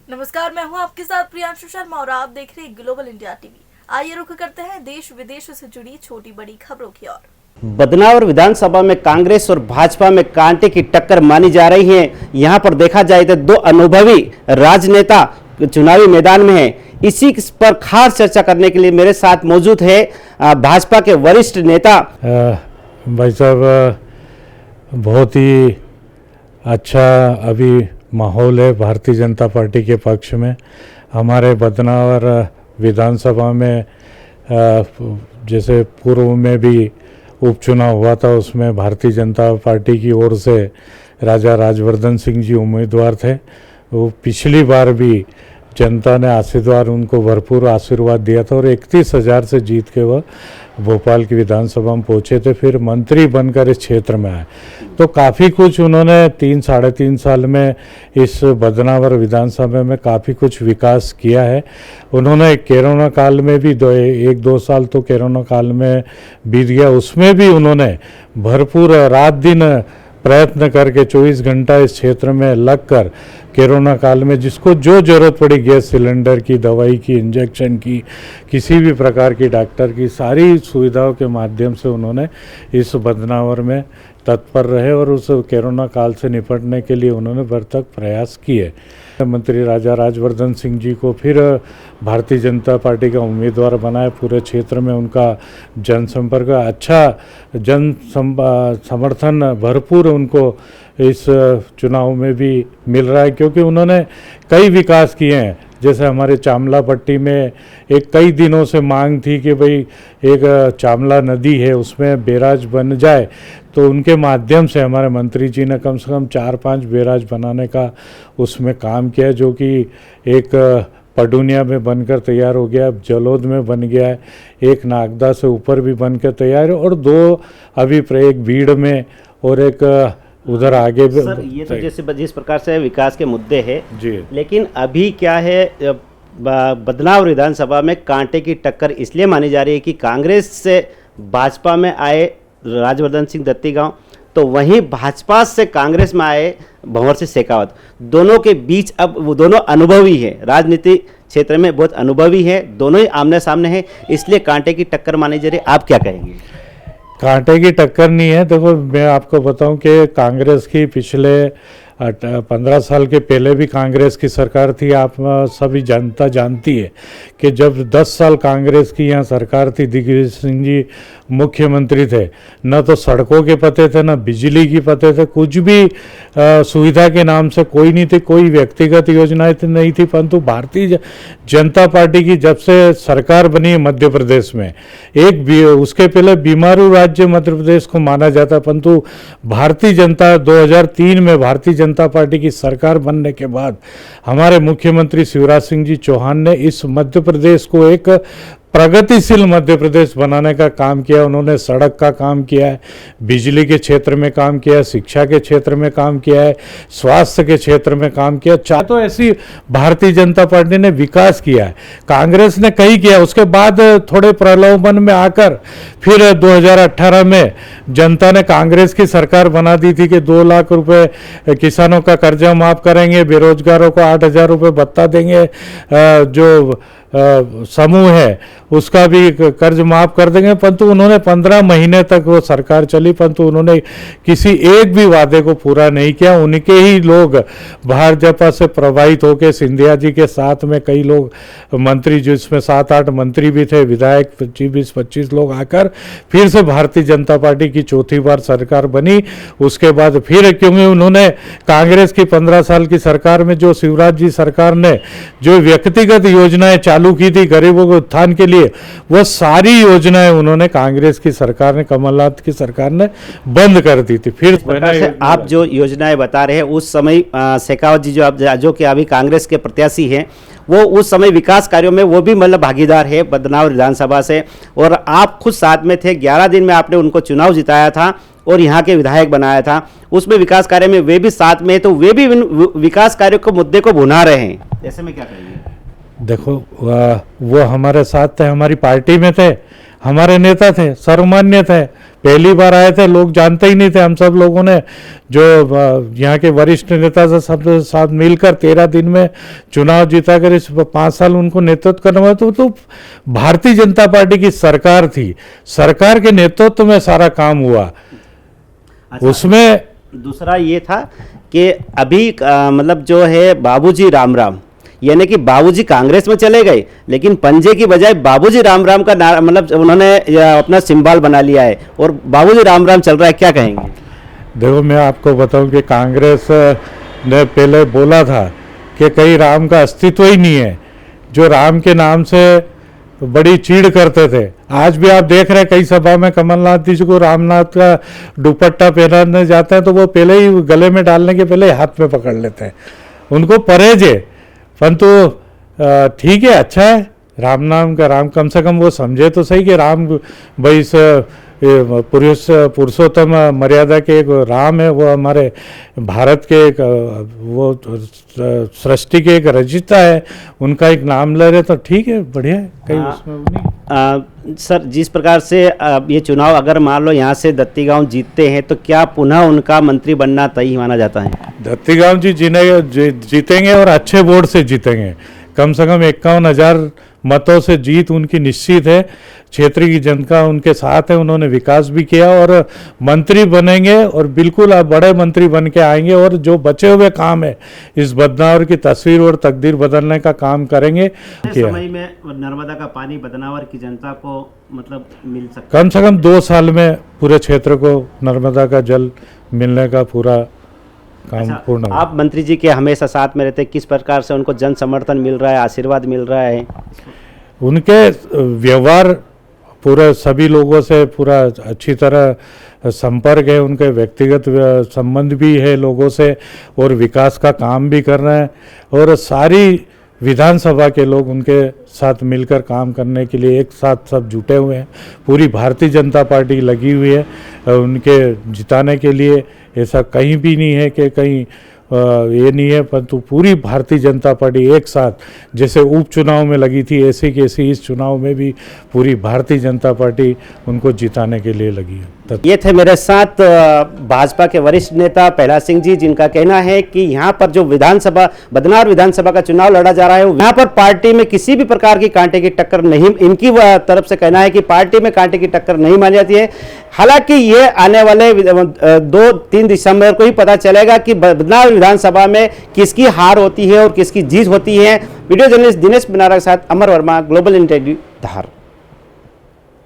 नमस्कार, मैं हूं आपके साथ प्रियांशु शर्मा और आप देख रहे हैं ग्लोबल इंडिया टीवी। आइए रुख करते हैं देश विदेश से जुड़ी छोटी बड़ी खबरों की ओर। बदनावर विधानसभा में कांग्रेस और भाजपा में कांटे की टक्कर मानी जा रही है। यहां पर देखा जाए तो दो अनुभवी राजनेता चुनावी मैदान में हैं। इसी पर खास चर्चा करने के लिए मेरे साथ मौजूद है भाजपा के वरिष्ठ नेता। भाई साहब, बहुत ही अच्छा अभी माहौल है भारतीय जनता पार्टी के पक्ष में। हमारे बदनावर विधानसभा में जैसे पूर्व में भी उपचुनाव हुआ था, उसमें भारतीय जनता पार्टी की ओर से राजा राजवर्धन सिंह जी उम्मीदवार थे। वो पिछली बार भी जनता ने उनको भरपूर आशीर्वाद दिया था और 31,000 से जीत के वह भोपाल की विधानसभा में पहुंचे थे। फिर मंत्री बनकर इस क्षेत्र में आए, तो काफ़ी कुछ उन्होंने 3-3.5 साल में इस बदनावर विधानसभा में काफ़ी कुछ विकास किया है। उन्होंने कोरोना काल में भी 1-2 साल तो कोरोना काल में बीत गया, उसमें भी उन्होंने भरपूर रात दिन प्रयत्न करके 24 घंटा इस क्षेत्र में लगकर कोरोना काल में जिसको जो जरूरत पड़ी, गैस सिलेंडर की, दवाई की, इंजेक्शन की, किसी भी प्रकार की डॉक्टर की, सारी सुविधाओं के माध्यम से उन्होंने इस बदनावर में तत्पर रहे और उस कोरोना काल से निपटने के लिए उन्होंने भरसक प्रयास किए। मंत्री राजा राजवर्धन सिंह जी को फिर भारतीय जनता पार्टी का उम्मीदवार बनाया। पूरे क्षेत्र में उनका जनसंपर्क अच्छा, समर्थन भरपूर उनको इस चुनाव में भी मिल रहा है, क्योंकि उन्होंने कई विकास किए हैं। जैसे हमारे चामला पट्टी में एक कई दिनों से मांग थी कि भाई एक चामला नदी है उसमें बैराज बन जाए, तो उनके माध्यम से हमारे मंत्री जी ने कम से कम 4-5 बैराज बनाने का उसमें काम किया, जो कि एक पडुनिया में बनकर तैयार हो गया, जलोद में बन गया है, एक नागदा से ऊपर भी बनकर तैयार है और 2 अभी एक भीड़ में और एक उधर आगे भी। सर, ये तो जैसे जिस प्रकार से विकास के मुद्दे हैं जी, लेकिन अभी क्या है, बदनावर विधानसभा में कांटे की टक्कर इसलिए मानी जा रही है कि कांग्रेस से भाजपा में आए राजवर्धन सिंह दत्तीगांव, तो वहीं भाजपा से कांग्रेस में आए भंवर सिंह शेखावत, दोनों के बीच अब वो दोनों अनुभवी हैं, राजनीति क्षेत्र में बहुत अनुभवी हैं, दोनों ही आमने सामने हैं, इसलिए कांटे की टक्कर मानी जा रही है। आप क्या कहेंगे? कांटे की टक्कर नहीं है। देखो, मैं आपको बताऊं कि कांग्रेस की पिछले 15 साल के पहले भी कांग्रेस की सरकार थी। आप सभी जनता जानती है कि जब 10 साल कांग्रेस की यहाँ सरकार थी, दिग्विजय सिंह जी मुख्यमंत्री थे, न तो सड़कों के पते थे, न बिजली की पते थे, कुछ भी सुविधा के नाम से कोई नहीं थी, कोई व्यक्तिगत योजनाएं नहीं थी। परंतु भारतीय जनता पार्टी की जब से सरकार बनी मध्य प्रदेश में, उसके पहले बीमारू राज्य मध्य प्रदेश को माना जाता, परंतु भारतीय जनता 2003 में भारतीय जनता पार्टी की सरकार बनने के बाद हमारे मुख्यमंत्री शिवराज सिंह जी चौहान ने इस मध्य प्रदेश को एक प्रगतिशील मध्य प्रदेश बनाने का काम किया। उन्होंने सड़क का काम किया है, बिजली के क्षेत्र में काम किया है, शिक्षा के क्षेत्र में काम किया है, स्वास्थ्य के क्षेत्र में काम किया। तो ऐसी भारतीय जनता पार्टी ने विकास किया है। कांग्रेस ने कहीं किया, उसके बाद थोड़े प्रलोभन में आकर फिर 2018 में जनता ने कांग्रेस की सरकार बना दी थी कि 2 लाख रुपए किसानों का कर्जा माफ करेंगे, बेरोजगारों को 8,000 रुपये भत्ता देंगे, जो समूह है उसका भी कर्ज माफ कर देंगे। परंतु उन्होंने 15 महीने तक वो सरकार चली, परंतु उन्होंने किसी एक भी वादे को पूरा नहीं किया। उनके ही लोग भाजपा से प्रभावित होकर सिंधिया जी के साथ में कई लोग मंत्री, जिसमें 7-8 मंत्री भी थे, विधायक 20-25 लोग आकर फिर से भारतीय जनता पार्टी की चौथी बार सरकार बनी। उसके बाद फिर क्योंकि उन्होंने कांग्रेस की 15 साल की सरकार में जो शिवराज जी सरकार ने जो व्यक्तिगत योजनाएं चालू की थी गरीबों के उत्थान के लिए, वो सारी योजनाएं उन्होंने कांग्रेस की सरकार ने, कमलनाथ की सरकार ने बंद कर दी थी। फिर आप जो योजनाएं बता रहे हैं उस समय शेखावत जी जो कि अभी कांग्रेस के प्रत्याशी हैं, वो उस समय विकास कार्यों में वो भी मतलब भागीदार है बदनावर विधानसभा से, और आप खुद साथ में थे। 11 दिन में आपने उनको चुनाव जिताया था और यहाँ के विधायक बनाया था। उसमें विकास कार्य में वे भी साथ में, तो वे भी विकास कार्यों को मुद्दे को भुना रहे हैं। ऐसे में क्या करेंगे? देखो, वो हमारे साथ थे, हमारी पार्टी में थे, हमारे नेता थे, सर्वमान्य थे। पहली बार आए थे, लोग जानते ही नहीं थे। हम सब लोगों ने जो यहाँ के वरिष्ठ नेता से सब साथ मिलकर 13 दिन में चुनाव जीता कर इस 5 साल उनको नेतृत्व करना हुआ। तो भारतीय जनता पार्टी की सरकार थी, सरकार के नेतृत्व में सारा काम हुआ। अच्छा, उसमें दूसरा ये था कि अभी मतलब जो है बाबूजी राम राम, यानी कि बाबूजी कांग्रेस में चले गए लेकिन पंजे की बजाय बाबूजी राम राम का मतलब उन्होंने अपना सिंबल बना लिया है और बाबूजी राम राम चल रहा है, क्या कहेंगे? देखो, मैं आपको बताऊं कि कांग्रेस ने पहले बोला था कि कहीं राम का अस्तित्व ही नहीं है, जो राम के नाम से बड़ी चीड़ करते थे। आज भी आप देख रहे हैं कई सभा में कमलनाथ जी को रामनाथ का दुपट्टा पहनाने जाते हैं तो वो पहले ही गले में डालने के पहले हाथ में पकड़ लेते हैं। उनको परहेज है, परंतु ठीक है, अच्छा है। राम नाम का, राम कम से कम वो समझे तो सही कि राम भाई इस पुरुषोत्तम मर्यादा के एक राम है, वो हमारे भारत के एक वो सृष्टि के एक रचयिता है, उनका एक नाम ले रहे तो ठीक है, बढ़िया है, कहीं उसमें नहीं। सर, जिस प्रकार से ये चुनाव अगर मान लो यहाँ से दत्ती गांव जीतते हैं तो क्या पुनः उनका मंत्री बनना तय माना जाता है? दत्ती गांव जी जीतेंगे और अच्छे वोट से जीतेंगे। कम से कम 51,000 मतों से जीत उनकी निश्चित है। क्षेत्र की जनता उनके साथ है, उन्होंने विकास भी किया और मंत्री बनेंगे और बिल्कुल आप बड़े मंत्री बन के आएंगे और जो बचे हुए काम है इस बदनावर की तस्वीर और तकदीर बदलने का काम करेंगे। समय में नर्मदा का पानी बदनावर की जनता को मतलब मिल सकता, कम से कम 2 साल में पूरे क्षेत्र को नर्मदा का जल मिलने का पूरा काम पूर्ण। आप मंत्री जी के हमेशा साथ में रहते, किस प्रकार से उनको जन समर्थन मिल रहा है, आशीर्वाद मिल रहा है? उनके व्यवहार पूरे सभी लोगों से पूरा अच्छी तरह संपर्क है, उनके व्यक्तिगत संबंध भी है लोगों से और विकास का काम भी कर रहे हैं और सारी विधानसभा के लोग उनके साथ मिलकर काम करने के लिए एक साथ सब जुटे हुए हैं। पूरी भारतीय जनता पार्टी लगी हुई है उनके जिताने के लिए। ऐसा कहीं भी नहीं है कि कहीं ये नहीं है, परंतु पूरी भारतीय जनता पार्टी एक साथ जैसे उपचुनाव में लगी थी ऐसे की ऐसी इस चुनाव में भी पूरी भारतीय जनता पार्टी उनको जिताने के लिए लगी है। ये थे मेरे साथ भाजपा के वरिष्ठ नेता प्रहलाद सिंह जी, जिनका कहना है कि यहाँ पर जो विधानसभा बदनावर विधानसभा का चुनाव लड़ा जा रहा है यहाँ पर पार्टी में किसी भी प्रकार की कांटे की टक्कर नहीं, इनकी तरफ से कहना है कि पार्टी में कांटे की टक्कर नहीं मानी जाती है। हालांकि ये आने वाले 2-3 दिसंबर को ही पता चलेगा कि बदनावर विधानसभा में किसकी हार होती है और किसकी जीत होती है। वीडियो जर्नलिस्ट दिनेश बनारा के साथ अमर वर्मा, ग्लोबल इंडिया टीवी, धार।